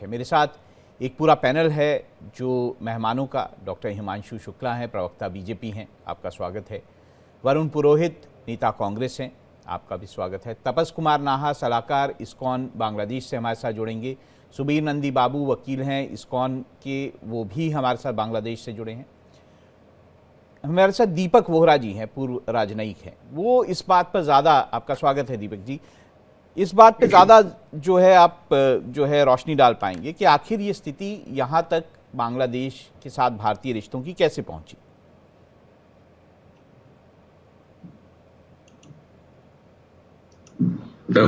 है। मेरे साथ एक पूरा पैनल है जो मेहमानों का। डॉक्टर हिमांशु शुक्ला हैं, प्रवक्ता बीजेपी हैं, आपका स्वागत है। वरुण पुरोहित, नेता कांग्रेस हैं, आपका भी स्वागत है। तपस कुमार नाहा, सलाहकार इस्कॉन बांग्लादेश से हमारे साथ जुड़ेंगे। सुबीर नंदी बाबू वकील हैं इस्कॉन के, वो भी हमारे साथ बांग्लादेश से जुड़े हैं। हमारे साथ दीपक वोहरा जी हैं, पूर्व राजनयिक हैं। वो इस बात पर ज़्यादा, आपका स्वागत है दीपक जी, इस बात पे ज़्यादा जो है आप जो है रोशनी डाल पाएंगे कि आखिर ये स्थिति यहाँ तक बांग्लादेश के साथ भारतीय रिश्तों की कैसे पहुंची।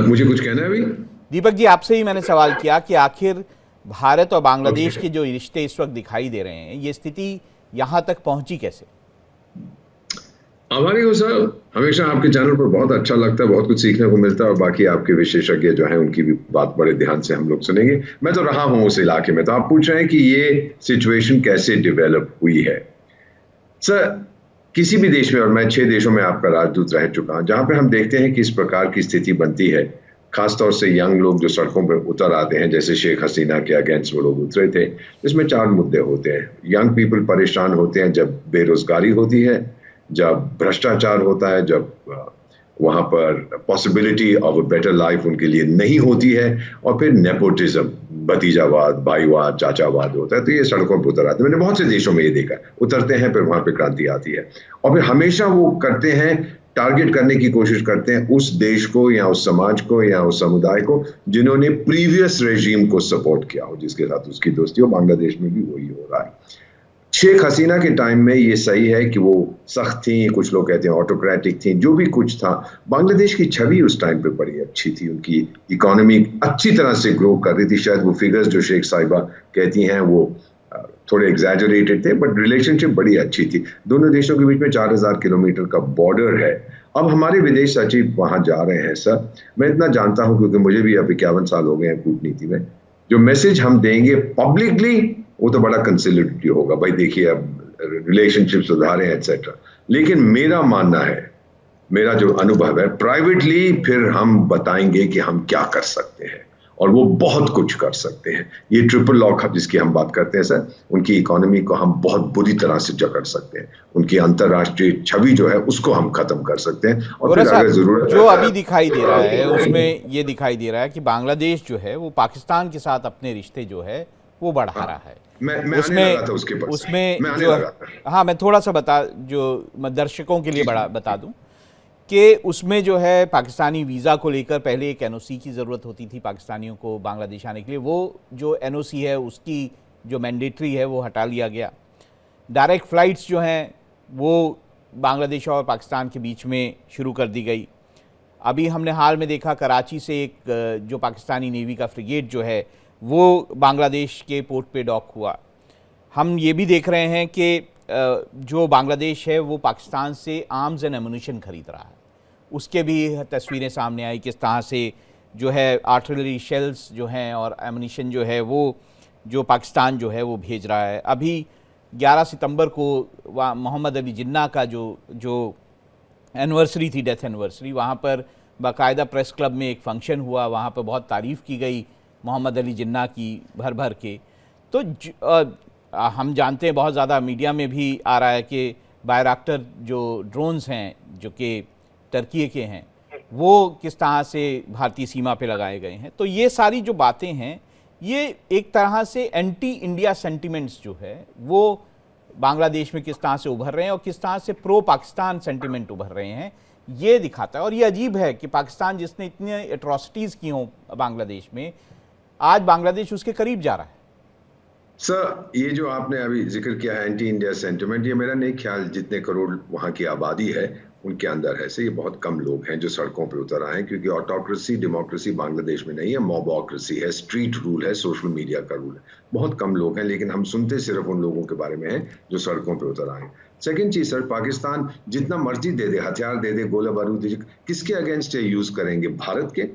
मुझे कुछ कहना है अभी? दीपक जी, आपसे ही मैंने सवाल किया कि आखिर भारत और बांग्लादेश के जो रिश्ते इस वक्त दिखाई दे रहे हैं, ये स्थिति यहाँ तक पहुंची कैसे? हमारे को सर हमेशा आपके चैनल पर बहुत अच्छा लगता है, बहुत कुछ सीखने को मिलता है और बाकी आपके विशेषज्ञ जो हैं उनकी भी बात बड़े ध्यान से हम लोग सुनेंगे। मैं तो रहा हूं उस इलाके में, तो आप पूछ रहे हैं कि ये सिचुएशन कैसे डेवलप हुई है। सर किसी भी देश में, और मैं 6 देशों में आपका राजदूत रह चुका हूं, जहां पे हम देखते हैं कि इस प्रकार की स्थिति बनती है, खासतौर से यंग लोग जो सड़कों पर उतर आते हैं, जैसे शेख हसीना के अगेंस्ट वो लोग उतरे थे। इसमें 4 मुद्दे होते हैं। यंग पीपल परेशान होते हैं जब बेरोजगारी होती है, जब भ्रष्टाचार होता है, जब वहां पर possibility of a better life उनके लिए नहीं होती है, और फिर नेपोटिज्म, भतीजावाद, भाईवाद, चाचावाद होता है। तो ये सड़कों पर उतर आते हैं। मैंने बहुत से देशों में ये देखा, उतरते हैं, फिर वहां पे क्रांति आती है, और फिर हमेशा वो करते हैं, टारगेट करने की कोशिश करते हैं उस देश को या उस समाज को या उस समुदाय को जिन्होंने प्रीवियस रेजिम को सपोर्ट किया हो, जिसके साथ उसकी दोस्ती हो। बांग्लादेश में भी वही हो रहा है। शेख हसीना के टाइम में ये सही है कि वो सख्त थी, कुछ लोग कहते हैं ऑटोक्रेटिक थी, जो भी कुछ था। बांग्लादेश की छवि उस टाइम पे बड़ी अच्छी थी, उनकी इकोनॉमी अच्छी तरह से ग्रो कर रही थी। शायद वो फिगर्स जो शेख साहिबा कहती हैं वो थोड़े एग्जैजरेटेड थे, बट रिलेशनशिप बड़ी अच्छी थी। दोनों देशों के बीच में 4000 किलोमीटर का बॉर्डर है। अब हमारे विदेश सचिव वहां जा रहे हैं। सर मैं इतना जानता हूं, क्योंकि मुझे भी अब 51 साल हो गए हैं कूटनीति में, जो मैसेज हम देंगे पब्लिकली वो तो बड़ा कंसिडरेटिव होगा। भाई देखिए, अब रिलेशनशिप सुधारे एटसेट्रा, लेकिन मेरा मानना है, मेरा जो अनुभव है, प्राइवेटली फिर हम बताएंगे कि हम क्या कर सकते हैं, और वो बहुत कुछ कर सकते हैं। ये ट्रिपल लॉक जिसकी हम बात करते हैं सर, उनकी इकोनॉमी को हम बहुत बुरी तरह से जकड़ सकते हैं। उनकी अंतरराष्ट्रीय छवि जो है उसको हम खत्म कर सकते हैं, और फिर अगर जरूरत जो अभी दिखाई दे रहा है उसमें ये दिखाई दे रहा है कि बांग्लादेश जो है वो पाकिस्तान के साथ अपने रिश्ते जो है वो बढ़ा रहा है। मैं उसमें आने लगा था उसके पास, उसमें मैं आने जो, लगा था। हाँ मैं थोड़ा सा जो दर्शकों के लिए बता दूं कि उसमें जो है पाकिस्तानी वीज़ा को लेकर पहले एक एनओसी की ज़रूरत होती थी पाकिस्तानियों को बांग्लादेश आने के लिए। वो जो एनओसी है उसकी जो मैंडेटरी है वो हटा लिया गया। डायरेक्ट फ़्लाइट्स जो हैं वो बांग्लादेश और पाकिस्तान के बीच में शुरू कर दी गई। अभी हमने हाल में देखा कराची से एक जो पाकिस्तानी नेवी का फ्रिगेट जो है वो बांग्लादेश के पोर्ट पे डॉक हुआ। हम ये भी देख रहे हैं कि जो बांग्लादेश है वो पाकिस्तान से आर्म्स एंड एमुनिशन खरीद रहा है। उसके भी तस्वीरें सामने आई, किस तरह से जो है आर्टिलरी शेल्स जो हैं और एमुनिशन जो है वो जो पाकिस्तान जो है वो भेज रहा है। अभी 11 सितंबर को मोहम्मद अली जिन्ना का जो एनिवर्सरी थी, डेथ एनिवर्सरी, वहाँ पर बाकायदा प्रेस क्लब में एक फंक्शन हुआ। वहाँ पर बहुत तारीफ़ की गई मोहम्मद अली जिन्ना की भर भर के। तो हम जानते हैं, बहुत ज़्यादा मीडिया में भी आ रहा है कि बायराक्टर जो ड्रोन्स हैं जो कि टर्की के हैं वो किस तरह से भारतीय सीमा पे लगाए गए हैं। तो ये सारी जो बातें हैं ये एक तरह से एंटी इंडिया सेंटिमेंट्स जो है वो बांग्लादेश में किस तरह से उभर रहे हैं और किस तरह से प्रो पाकिस्तान सेंटिमेंट उभर रहे हैं, ये दिखाता है। और ये अजीब है कि पाकिस्तान जिसने इतनी एट्रॉसिटीज़ की हों बांग्लादेश में, आज बांग्लादेश उसके करीब जा रहा है। सर ये जो आपने अभी जिक्र किया है एंटी इंडिया सेंटिमेंट, ये मेरा नहीं ख्याल जितने करोड़ वहां की आबादी है उनके अंदर है। से ये बहुत कम लोग हैं जो सड़कों पर उतर आए हैं, क्योंकि ऑटोक्रेसी डेमोक्रेसी बांग्लादेश में नहीं है, मॉबोक्रेसी है, स्ट्रीट रूल है, सोशल मीडिया का रूल है। बहुत कम लोग हैं, लेकिन हम सुनते सिर्फ उन लोगों के बारे में हैं जो सड़कों पर उतर आए। सेकेंड चीज सर, पाकिस्तान जितना मर्जी दे दे, हथियार दे दे, गोला बारूद दे, किसके अगेंस्ट यूज करेंगे? भारत के?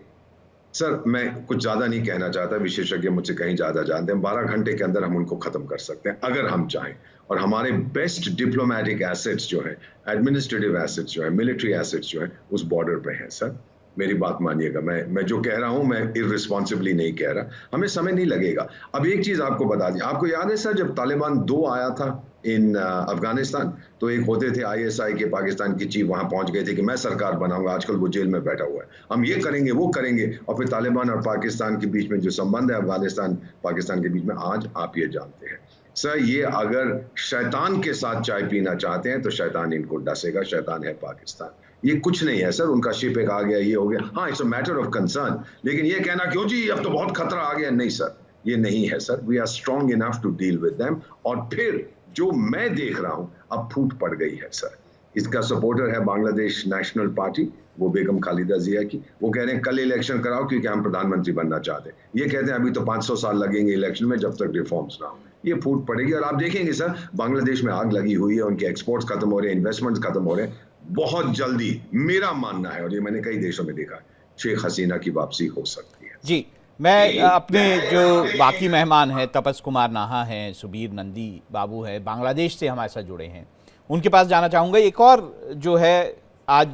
सर मैं कुछ ज्यादा नहीं कहना चाहता, विशेषज्ञ मुझसे कहीं ज्यादा जानते हैं। 12 घंटे के अंदर हम उनको खत्म कर सकते हैं अगर हम चाहें, और हमारे बेस्ट डिप्लोमेटिक एसेट्स जो हैं, एडमिनिस्ट्रेटिव एसेट्स जो हैं, मिलिट्री एसेट्स जो हैं, उस बॉर्डर पे हैं सर। मेरी बात मानिएगा, मैं जो कह रहा हूं मैं इररिस्पॉन्सिबली नहीं कह रहा, हमें समय नहीं लगेगा। अब एक चीज आपको बता दी, आपको याद है सर जब तालिबान 2 आया था इन अफगानिस्तान, तो एक होते थे आईएसआई के पाकिस्तान की चीफ, वहां पहुंच गए थे कि मैं सरकार बनाऊंगा, आजकल वो जेल में बैठा हुआ है, हम ये करेंगे वो करेंगे, और फिर तालिबान और पाकिस्तान के बीच में जो संबंध है अफगानिस्तान पाकिस्तान के बीच में, आज आप ये जानते हैं। सर ये अगर शैतान के साथ चाय पीना चाहते हैं तो शैतान इनको डसेगा, शैतान है पाकिस्तान। ये कुछ नहीं है सर, उनका शिप एक आ गया, ये हो गया, हाँ it's a matter of concern, लेकिन ये कहना क्यों जी अब तो बहुत खतरा आ गया, नहीं सर, ये नहीं है sir. We are strong enough to deal with them. और फिर जो मैं देख रहा हूं, अब फूट पड़ गई है सर। इसका सपोर्टर है बांग्लादेश नेशनल पार्टी, वो बेगम खालिदा जिया की, वो कह रहे हैं कल इलेक्शन कराओ क्योंकि हम प्रधानमंत्री बनना चाहते हैं। ये कहते हैं अभी तो 500 साल लगेंगे इलेक्शन में जब तक रिफॉर्म्स ना हो। ये फूट पड़ेगी और आप देखेंगे सर बांग्लादेश में आग लगी हुई है, उनके एक्सपोर्ट्स खत्म हो रहे हैं, इन्वेस्टमेंट्स खत्म हो रहे हैं। बहुत जल्दी मेरा मानना है, और ये मैंने कई देशों में देखा है, शेख हसीना की वापसी हो सकती है। जी, मैं अपने जो बाकी मेहमान हैं, तपस कुमार नाहा हैं, सुबीर नंदी बाबू हैं, बांग्लादेश से हमारे साथ जुड़े हैं, उनके पास जाना चाहूँगा। एक और जो है आज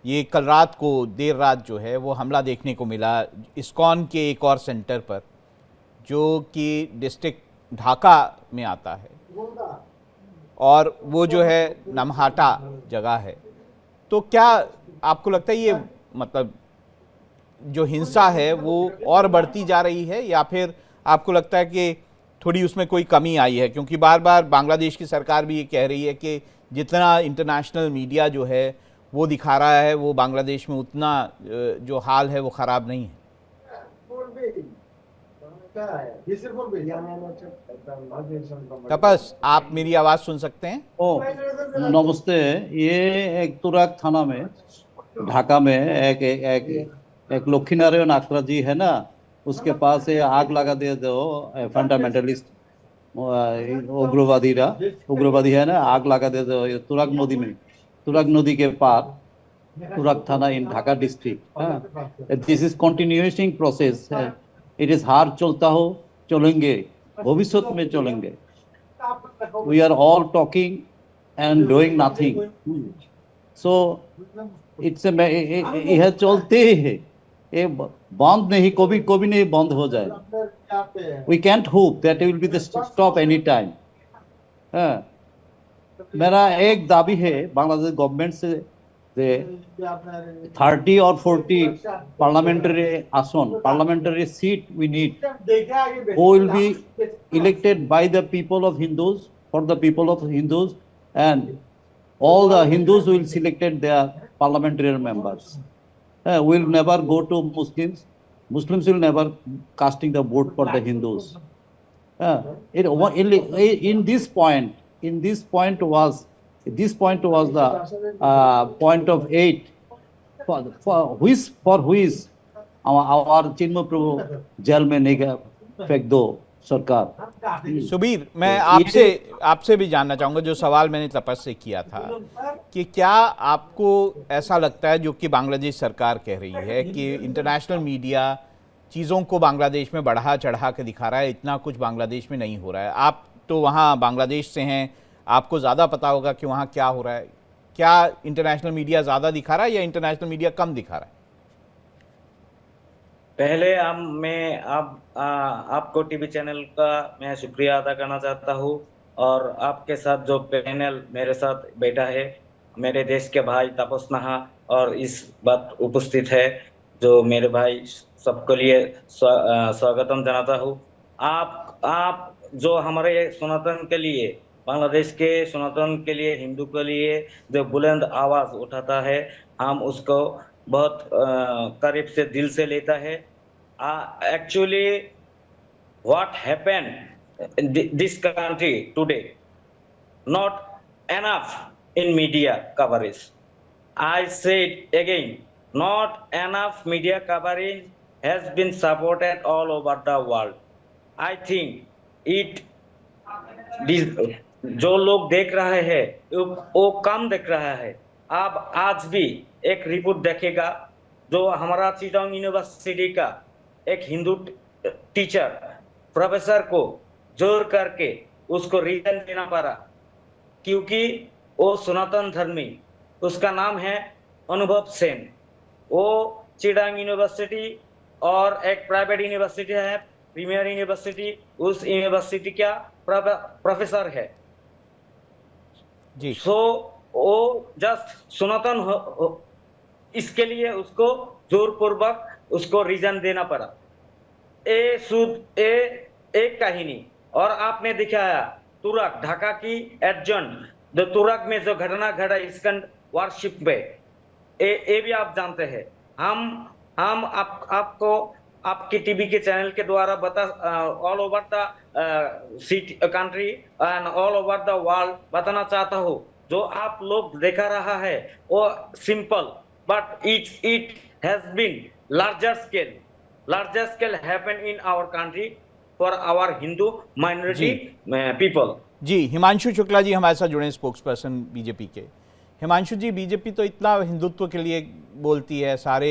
ये कल रात को देर रात जो है वो हमला देखने को मिला इस्कॉन के एक और सेंटर पर, जो कि डिस्ट्रिक्ट ढाका में आता है, और वो जो है नमहाटा जगह है। तो क्या आपको लगता है ये मतलब जो हिंसा है वो और बढ़ती जा रही है, या फिर आपको लगता है कि थोड़ी उसमें कोई कमी आई है? क्योंकि बार बार बांग्लादेश की सरकार भी ये कह रही है कि जितना इंटरनेशनल मीडिया जो है वो दिखा रहा है, वो बांग्लादेश में उतना जो हाल है वो ख़राब नहीं है। तपस, आप मेरी आवाज़ सुन सकते हैं? ओ नमस्ते। ये एक तुराग थाना में ढाका में एक एक एक, एक लक्ष्मी नारायण आखरा जी है ना, उसके पास ये आग लगा दिया जो फंडामेंटलिस्ट उग्रवादी है ना, आग लगा दिया जो ये तुराग नदी में, तुराग नदी के पार, Turag thana in Dhaka district. This is continuing process, it is हार चलता हो, चलेंगे, भविष्य में चलेंगे। We are all talking and doing nothing. So it's यह चलते है, ये बंद नहीं, कभी कभी नहीं बंद हो जाए। We can't hope that it will be the stop any time. मेरा एक दाबी है बांग्लादेश गवर्नमेंट से, 30 or 40 parliamentary seat we need, who will be elected by the people of Hindus, for the people of Hindus, and all the Hindus will selected their parliamentary members. Will never go to Muslims. Muslims will never casting the vote for the Hindus. In this point was the point of 8 for which our Chinmay Prabhu jail में नहीं फेंक दो सरकार। सुबीर, मैं आपसे भी जानना चाहूँगा जो सवाल मैंने तपस से किया था, कि क्या आपको ऐसा लगता है जो कि बांग्लादेश सरकार कह रही है कि इंटरनेशनल मीडिया चीज़ों को बांग्लादेश में बढ़ा चढ़ा के दिखा रहा है, इतना कुछ बांग्लादेश में नहीं हो रहा है? आप तो वहाँ बांग्लादेश से हैं, आपको ज़्यादा पता होगा कि वहाँ क्या हो रहा है। क्या इंटरनेशनल मीडिया ज़्यादा दिखा रहा है या इंटरनेशनल मीडिया कम दिखा रहा है? पहले मैं आपको टीवी चैनल का मैं शुक्रिया अदा करना चाहता हूँ, और आपके साथ जो पैनल मेरे साथ बैठा है, मेरे देश के भाई तपस नाहा, और इस बात उपस्थित है जो मेरे भाई सबके लिए स्वागतम जनाता हूँ। आप जो हमारे सनातन के लिए, बांग्लादेश के सनातन के लिए, हिंदू के लिए जो बुलंद आवाज उठाता है, हम उसको बहुत करीब से दिल से लेता है। Actually what happened in this country today, not enough in media coverage. I say it again, not enough media coverage has been supported all over the world. I think जो लोग देख रहे हैं वो कम देख रहा है। आप आज भी एक रिपोर्ट देखेगा जो हमारा चिटांग यूनिवर्सिटी का एक हिंदू टीचर प्रोफेसर को जोर करके उसको रीजन देना पड़ा, क्योंकि वो सनातन धर्मी, उसका नाम है अनुभव सेन। वो चिडांग यूनिवर्सिटी और एक प्राइवेट यूनिवर्सिटी है, प्रीमियर यूनिवर्सिटी, उस यूनिवर्सिटी का प्रोफेसर है। जी सो वो जस्ट सनातन इसके लिए उसको जोरपूर्वक उसको रीजन देना पड़ा। एक कहानी और आपने दिखाया तुरक ढाका की एडजन, जो तुरक में जो घटना घटा स्कंद वारशिप पे, ये भी आप जानते हैं। हम आपको आपकी टीवी के चैनल के द्वारा बता all over the city country and all over the world बताना चाहता हूँ, जो आप लोग देखा रहा है वो simple, but it has been larger scale happen in our country for our Hindu minority people। जी, हिमांशु शुक्ला जी हमारे साथ जुड़े, स्पोक्स पर्सन बीजेपी के। हिमांशु जी, बीजेपी तो इतना हिंदुत्व के लिए बोलती है, सारे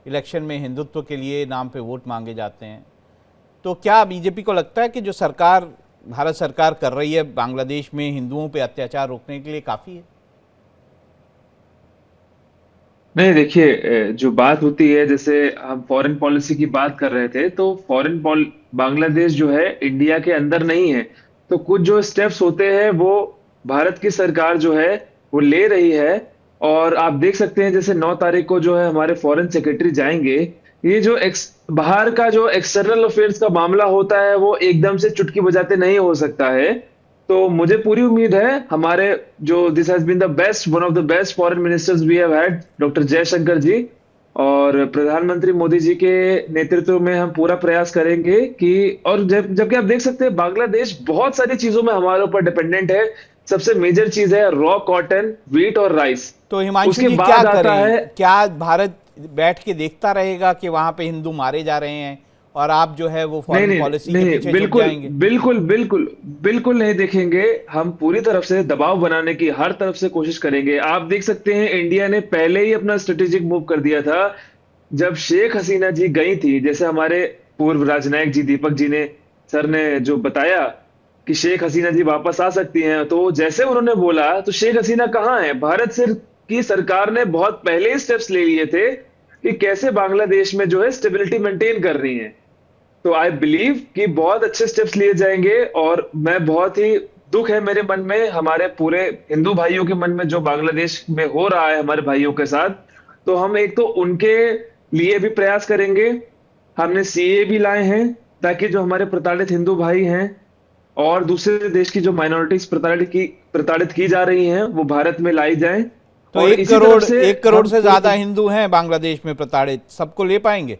इलेक्शन में हिंदुत्व के लिए नाम पे वोट मांगे जाते हैं, तो क्या बीजेपी को लगता है कि जो सरकार भारत सरकार कर रही है बांग्लादेश में हिंदुओं पे अत्याचार रोकने के लिए काफ़ी है? नहीं, देखिए, जो बात होती है, जैसे हम फॉरेन पॉलिसी की बात कर रहे थे, तो बांग्लादेश जो है इंडिया के अंदर नहीं है, तो कुछ जो स्टेप्स होते हैं वो भारत की सरकार जो है वो ले रही है। और आप देख सकते हैं जैसे 9 तारीख को जो है हमारे फॉरेन सेक्रेटरी जाएंगे। ये जो बाहर का जो एक्सटर्नल अफेयर्स का मामला होता है वो एकदम से चुटकी बजाते नहीं हो सकता है। तो मुझे पूरी उम्मीद है हमारे जो this has been the best one of the best foreign ministers we have had, doctor Jaishankar ji और प्रधानमंत्री मोदी जी के नेतृत्व में हम पूरा प्रयास करेंगे कि, और जबकि आप देख सकते हैं बांग्लादेश बहुत सारी चीजों में हमारे ऊपर डिपेंडेंट है। सबसे मेजर चीज है रॉ कॉटन, व्हीट और राइस। तो हिमांशु उसके जी बाद क्या आता करें? है, क्या भारत बैठ के देखता रहेगा कि वहां पे हिंदू मारे जा रहे हैं और आप जो है वो नहीं फॉरेन नहीं पॉलिसी के नहीं, पीछे छुप बिल्कुल जाएंगे? बिल्कुल बिल्कुल बिल्कुल नहीं देखेंगे। हम पूरी तरफ से दबाव बनाने की हर तरफ से कोशिश करेंगे। आप देख सकते हैं इंडिया ने पहले ही अपना स्ट्रेटेजिक मूव कर दिया था जब शेख हसीना जी गई थी। जैसे हमारे पूर्व राजनायक जी दीपक जी ने सर ने जो बताया कि शेख हसीना जी वापस आ सकती हैं, तो जैसे उन्होंने बोला तो शेख हसीना कहाँ है? भारत की सरकार ने बहुत पहले ही स्टेप्स ले लिए थे कि कैसे बांग्लादेश में जो है स्टेबिलिटी मेंटेन कर रही है। तो आई बिलीव कि बहुत अच्छे स्टेप्स लिए जाएंगे। और मैं बहुत ही दुख है मेरे मन में, हमारे पूरे हिंदू भाइयों के मन में जो बांग्लादेश में हो रहा है हमारे भाइयों के साथ। तो हम एक तो उनके लिए भी प्रयास करेंगे। हमने सीए भी लाए हैं ताकि जो हमारे प्रताड़ित हिंदू भाई हैं और दूसरे देश की जो माइनॉरिटीज प्रताड़ित की जा रही हैं वो भारत में लाई जाएं। तो और इसी तरफ से 1 करोड़ हम से ज्यादा हिंदू हैं बांग्लादेश में प्रताड़ित, सबको ले पाएंगे?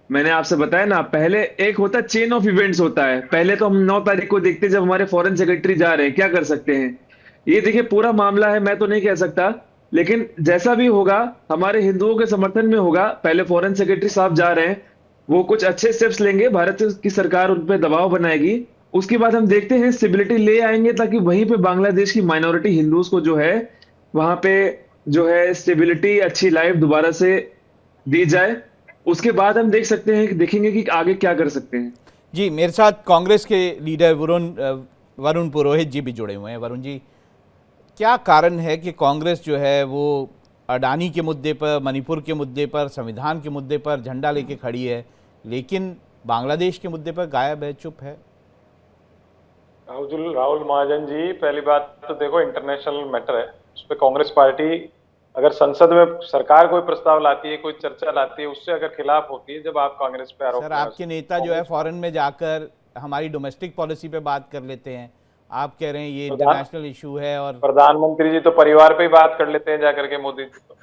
मैंने आपसे बताया ना, पहले एक होता है चेन ऑफ इवेंट्स होता है। पहले तो हम 9 तारीख को देखते हैं जब हमारे फॉरेन सेक्रेटरी जा रहे हैं, क्या कर सकते हैं। ये देखिए पूरा मामला है, मैं तो नहीं कह सकता, लेकिन जैसा भी होगा हमारे हिंदुओं के समर्थन में होगा। पहले फॉरेन सेक्रेटरी साहब जा रहे हैं, वो कुछ अच्छे स्टेप्स लेंगे, भारत की सरकार उन पर दबाव बनाएगी। उसके बाद हम देखते हैं स्टेबिलिटी ले आएंगे ताकि वहीं पे बांग्लादेश की माइनॉरिटी हिंदूज को जो है वहां पे जो है स्टेबिलिटी, अच्छी लाइफ दोबारा से दी जाए। उसके बाद हम देखेंगे कि आगे क्या कर सकते हैं। जी, मेरे साथ कांग्रेस के लीडर वरुण पुरोहित जी भी जुड़े हुए हैं। वरुण जी, क्या कारण है कि कांग्रेस जो है वो अडानी के मुद्दे पर, मणिपुर के मुद्दे पर, संविधान के मुद्दे पर झंडा लेके खड़ी है, लेकिन बांग्लादेश के मुद्दे पर गायब है, चुप है? राहुल महाजन जी, पहली बात तो देखो इंटरनेशनल मैटर है, उस पर कांग्रेस पार्टी अगर संसद में सरकार कोई प्रस्ताव लाती है, कोई चर्चा लाती है, उससे अगर खिलाफ होती है, जब आप कांग्रेस पे आरोप सर, आपके नेता जो है फॉरेन में जाकर हमारी डोमेस्टिक पॉलिसी पे बात कर लेते हैं, आप कह रहे हैं ये इंटरनेशनल इशू है। और प्रधानमंत्री जी तो परिवार पे ही बात कर लेते हैं जाकर के, मोदी जी तो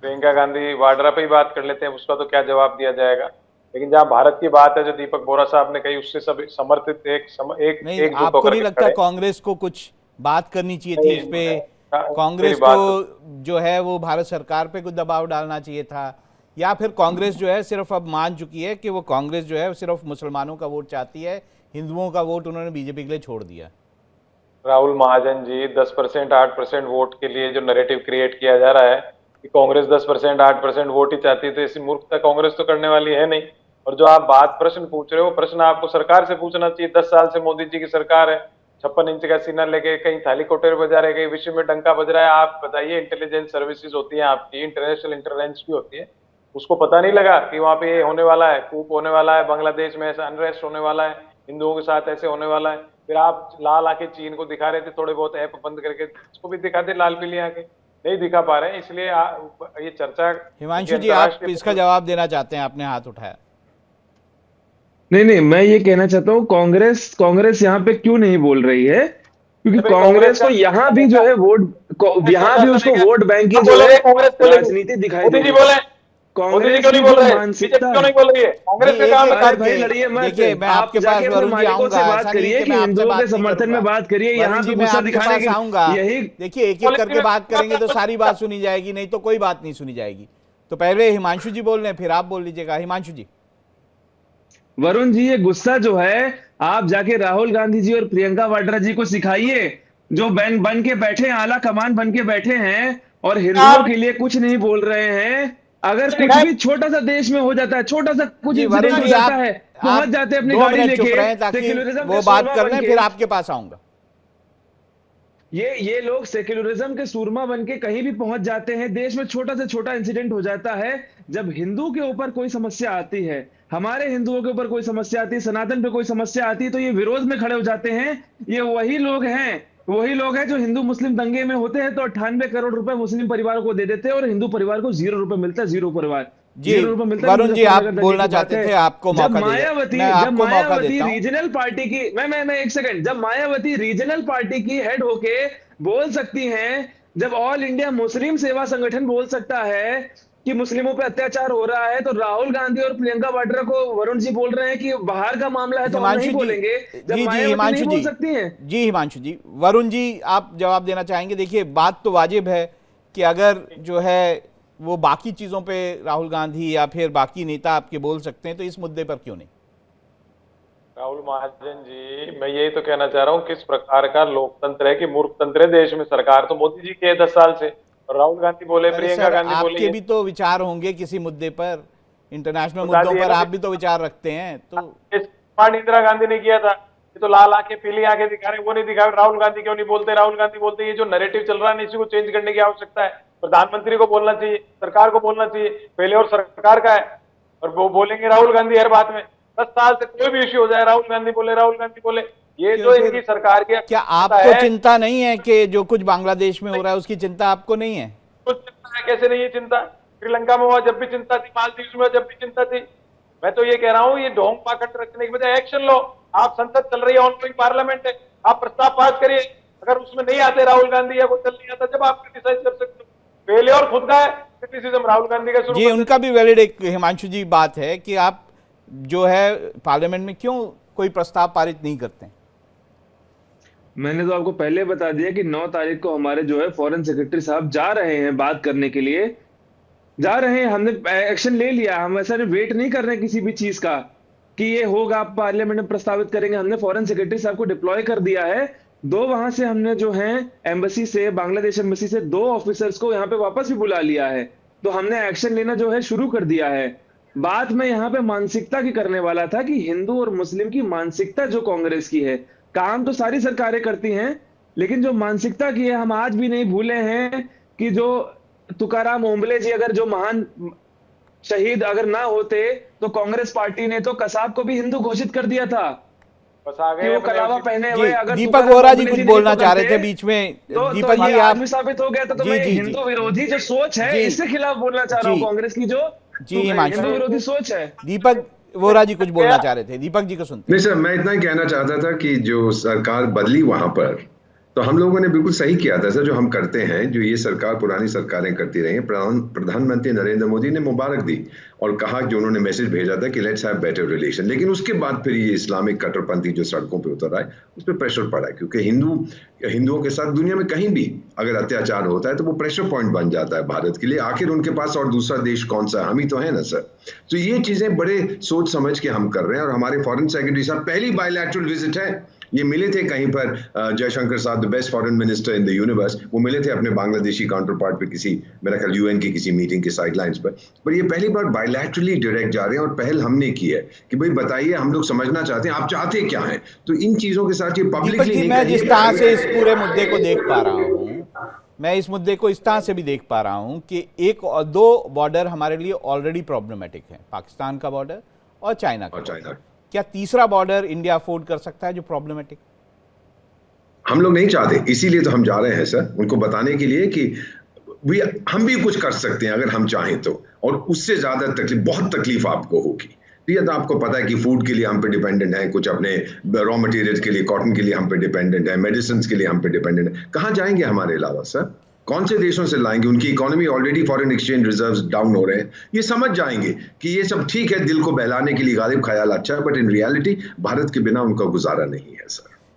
प्रियंका गांधी वाड्रा पे ही बात कर लेते हैं, उसका तो क्या जवाब दिया जाएगा। लेकिन जहाँ भारत की बात है, जो दीपक बोरा साहब ने कही, उससे सब समर्थित नहीं, आपको नहीं लगता कांग्रेस को कुछ बात करनी चाहिए थी इस पे? कांग्रेस को जो है वो भारत सरकार पे कुछ दबाव डालना चाहिए था, या फिर कांग्रेस जो है सिर्फ अब मान चुकी है कि वो कांग्रेस जो है सिर्फ मुसलमानों का वोट चाहती है, हिंदुओं का वोट उन्होंने बीजेपी के लिए छोड़ दिया? राहुल महाजन जी, 10% 8% वोट के लिए जो नैरेटिव क्रिएट किया जा रहा है कि कांग्रेस 10% 8% वोट ही चाहती है, तो ऐसी मूर्खता कांग्रेस तो करने वाली है नहीं। और जो आप प्रश्न पूछ रहे हो, प्रश्न आपको सरकार से पूछना चाहिए। 10 साल से मोदी जी की सरकार है, 56 इंच का सीना लेके कहीं थाली कोटेर बजा रहे, कहीं विश्व में डंका बज रहा है। आप बताइए, इंटेलिजेंस सर्विसेज होती हैं आपकी, इंटरनेशनल इंटेलिजेंस भी होती है, उसको पता नहीं लगा कि वहां पे ये होने वाला है, कूप होने वाला है, बांग्लादेश में ऐसा अनरेस्ट होने वाला है, हिंदुओं के साथ ऐसे होने वाला है। फिर आप लाल आंखें चीन को दिखा रहे थे, थोड़े बहुत ऐप बंद करके इसको भी दिखाते लाल पीली आंखें, नहीं दिखा पा रहे हैं। इसलिए ये चर्चा हिमांशु जी, आप इसका जवाब देना चाहते हैं, आपने हाथ उठाया। नहीं नहीं, मैं ये कहना चाहता हूँ, कांग्रेस यहाँ पे क्यों नहीं बोल रही है, क्योंकि अबे कांग्रेस को कांग्रेस यहाँ भी जो है यहाँ भी उसको वोट बैंक की जो है राजनीति दिखाई दे मोदी जी रही बोले, है। मोदी जी कांग्रेस क्यों की नहीं बोल जो रहे, मानसिकता बीजेपी क्यों नहीं बोल रही है? कांग्रेस जी, के काम एक- बता अरे भाई लड़िए मत। देखिए, मैं आप आपके जाके पास अपने वरुण जी मालिकों से आऊंगा, बात ऐसा नहीं करिए है कि मैं आपसे हिंदुओं बात के नहीं समर्थन में करूंगा। बात करिए, वरुण यहाँ जी, पे मैं गुस्सा आपके दिखाने पास की आऊंगा। यही। देखिए, एक एक करके बात करेंगे तो सारी बात सुनी जाएगी, नहीं तो कोई बात नहीं सुनी जाएगी। तो पहले हिमांशु जी बोल रहे हैं, फिर आप बोल लीजिएगा। हिमांशु जी। वरुण जी, ये गुस्सा जो है आप जाके राहुल गांधी जी और प्रियंका वाड्रा जी को सिखाइए, जो बन के बैठे हैं, आला कमान बन के बैठे हैं और हिंदुओं के लिए कुछ नहीं बोल रहे हैं। अगर कुछ भी छोटा सा देश में हो जाता है, छोटा सा कुछ जी वरुण इंसिडेंट हो जी, जाता आप है, पहुंच जाते हैं अपनी 2 गाड़ी मिनट चुप लेके रहे ताकि सेक्युलरिज्म वो के बात सूरमा कर बन लें, के। फिर आपके पास आऊंगा। ये लोग सेक्युलरिज्म के सूरमा बन के कहीं भी पहुंच जाते हैं, देश में छोटा से छोटा इंसिडेंट हो जाता है। जब हिंदू के ऊपर कोई समस्या आती है, हमारे हिंदुओं के ऊपर कोई समस्या आती है, सनातन पे कोई समस्या आती है, तो ये विरोध में खड़े हो जाते हैं। ये वही लोग हैं जो हिंदू मुस्लिम दंगे में होते हैं तो 98 करोड़ रुपए मुस्लिम परिवारों को दे देते हैं और हिंदू परिवार को 0 रुपए मिलता है। 0 परिवार जी 0 रुपए मिलता है। वरुण जी, आप मुजफ्फरनगर दंगे बोलना की बात चाहते है। थे, आपको जब मौका मायावती देता हूं। रीजनल पार्टी की मैं एक सेकंड, जब मायावती रीजनल पार्टी की हेड होके बोल सकती हैं, जब ऑल इंडिया मुस्लिम सेवा संगठन बोल सकता है कि मुस्लिमों पे अत्याचार हो रहा है, तो राहुल गांधी और प्रियंका वाड्रा को वरुण जी बोल रहे हैं कि बाहर का मामला है तो हम हिमांशु नहीं जी, बोलेंगे। जब जी मायावती हिमांशु नहीं बोल जी, सकती हैं। जी हिमांशु जी, वरुण जी आप जवाब देना चाहेंगे? देखिए, बात तो वाजिब है कि अगर जो है वो बाकी चीजों पे राहुल गांधी या फिर बाकी नेता आपके बोल सकते हैं, तो इस मुद्दे पर क्यों नहीं? राहुल महाजन जी, मैं यही तो कहना चाह रहा हूँ, किस प्रकार का लोकतंत्र है कि मूर्खतंत्र है देश में। सरकार तो मोदी जी की है 10 साल से, और राहुल गांधी बोले, अरे प्रियंका सर, गांधी बोली आपके है। भी तो विचार होंगे किसी मुद्दे पर, इंटरनेशनल बता मुद्दों दिए पर ना आप भी तो विचार रखते हैं। तो पार्ट इंदिरा गांधी ने किया था। ये तो लाल आंखें पीली आंखें दिखा रहे, वो नहीं दिखा रहे। राहुल गांधी क्यों नहीं बोलते? राहुल गांधी बोलते, ये जो नैरेटिव चल रहा है इसी को चेंज करने की आवश्यकता है। प्रधानमंत्री को बोलना चाहिए, सरकार को बोलना चाहिए, पहले और सरकार का है, और वो बोलेंगे राहुल गांधी हर बात में। 10 साल से कोई भी इश्यू हो जाए राहुल गांधी बोले, राहुल गांधी बोले। ये क्यों जो फिर- इनकी सरकार की क्या आपको चिंता नहीं है कि जो कुछ बांग्लादेश में हो रहा है उसकी चिंता आपको नहीं है? कुछ चिंता है, कैसे नहीं है चिंता? श्रीलंका में हुआ जब भी चिंता थी, मालदीव में जब भी चिंता थी। मैं तो ये कह रहा हूँ, ये ढोंग पाकट रखने के बजाय एक्शन लो। आप संसद चल रही है, ऑनगोइंग पार्लियामेंट है, आप प्रस्ताव पास करिए। अगर उसमें नहीं आते राहुल गांधी या कोई चल नहीं आता, जब आप क्रिटिसाइज कर सकते हो। पहले और खुद का क्रिटिसिज्म राहुल गांधी का शुरू जी, उनका भी वैलिड एक हिमांशु जी बात है कि आप जो है पार्लियामेंट में क्यों कोई प्रस्ताव पारित नहीं करते हैं? मैंने तो आपको पहले बता दिया कि 9 तारीख को हमारे जो है फॉरेन सेक्रेटरी साहब जा रहे हैं बात करने के लिए, जा रहे हैं। हमने एक्शन ले लिया, हम ऐसा वेट नहीं कर रहे हैं किसी भी चीज का कि ये होगा आप पार्लियामेंट में प्रस्तावित करेंगे। हमने फॉरेन सेक्रेटरी साहब को डिप्लॉय कर दिया है। 2 वहां से हमने जो है एम्बेसी से, बांग्लादेश एम्बेसी से 2 ऑफिसर्स को यहाँ पे वापस भी बुला लिया है। तो हमने एक्शन लेना जो है शुरू कर दिया है। बात मैं यहाँ पे मानसिकता की करने वाला था कि हिंदू और मुस्लिम की मानसिकता जो कांग्रेस की है, काम तो सारी सरकारें करती हैं, लेकिन जो मानसिकता की है, हम आज भी नहीं भूले हैं कि जो तुकाराम ओंबले जी अगर जो महान शहीद अगर ना होते, तो कांग्रेस पार्टी ने तो कसाब को भी हिंदू घोषित कर दिया था। बस आ कि गए वो कलावा पहने हुए जी, अगर दीपक तुकाराम वोरा जी ओंबले कुछ नहीं बोलना चाह रहे पकड़ते, थे बीच में। तो दीपक ये जी, आज आप भी साबित हो गया था। तो जी, मैं जी, हिंदू जी। विरोधी जो सोच है, जी। इसके खिलाफ बोलना चाह रहा हूँ। जी। कांग्रेस की जो जी, हिमांशु। हिंदू विरोधी सोच है। दीपक वोरा जी कुछ बोलना चाह रहे थे, दीपक जी को सुनते नहीं सर, मैं इतना ही कहना चाहता था कि जो सरकार बदली वहां पर, तो हम लोगों ने बिल्कुल सही किया था सर, जो हम करते हैं, जो ये सरकार पुरानी सरकारें करती रही हैं। प्रधानमंत्री नरेंद्र मोदी ने मुबारक दी और कहा कि उन्होंने मैसेज भेजा था कि लेट्स हैव बेटर रिलेशन। लेकिन उसके बाद फिर ये इस्लामिक कट्टरपंथी जो सड़कों पे उतर रहा है, उस पर प्रेशर पड़ा है, क्योंकि हिंदुओं के साथ दुनिया में कहीं भी अगर अत्याचार होता है तो वो प्रेशर पॉइंट बन जाता है भारत के लिए। आखिर उनके पास और दूसरा देश कौन सा? हम ही तो है ना सर। तो ये चीजें बड़े सोच समझ के हम कर रहे हैं, और हमारे फॉरेन सेक्रेटरी साहब पहली बायलैटरल विजिट है ये मिले थे कहीं पर, जयशंकर साहब, the best foreign minister in the universe, वो मिले थे अपने बांग्लादेशी काउंटर पार्ट पे किसी, मेरा ख्याल यूएन की किसी मीटिंग के साइडलाइंस पर ये पहली बार बायलैटरली डायरेक्ट जा रहे हैं और पहल हमने की है कि भाई बताइए, हम लोग समझना चाहते हैं आप चाहते क्या हैं। तो इन चीजों के साथ ये दीपक पब्लिकली जी, नहीं मैं जिस कहिएगा। तरह से इस पूरे मुद्दे को देख पा रहा हूँ, मैं इस मुद्दे को इस तरह से भी देख पा रहा हूँ कि एक और दो बॉर्डर हमारे लिए ऑलरेडी प्रॉब्लमेटिक है, पाकिस्तान का बॉर्डर और चाइना का और चाइना, border। क्या तीसरा बॉर्डर इंडिया अफोर्ड कर सकता है जो प्रॉब्लमेटिक? हम लोग नहीं चाहते, इसीलिए तो हम जा रहे हैं सर, उनको बताने के लिए कि हम भी कुछ कर सकते हैं अगर हम चाहें तो, और उससे ज्यादा तकलीफ, बहुत तकलीफ आपको होगी। ये तो आपको पता है कि फूड के लिए हम पे डिपेंडेंट है, कुछ अपने रॉ मटेरियल के लिए, कॉटन के लिए हम पे डिपेंडेंट है, मेडिसिन के लिए हम पे डिपेंडेंट है। कहाँ जाएंगे हमारे अलावा सर? कौन से देशों से लाएंगे? उनकी economy already, foreign exchange reserves down हो रहे हैं। ये समझ जाएंगे कि ये सब ठीक है, दिल को बहलाने के लिए गालिब ख्याल अच्छा है, बट इन रियलिटी भारत के बिना उनका गुजारा नहीं है सर।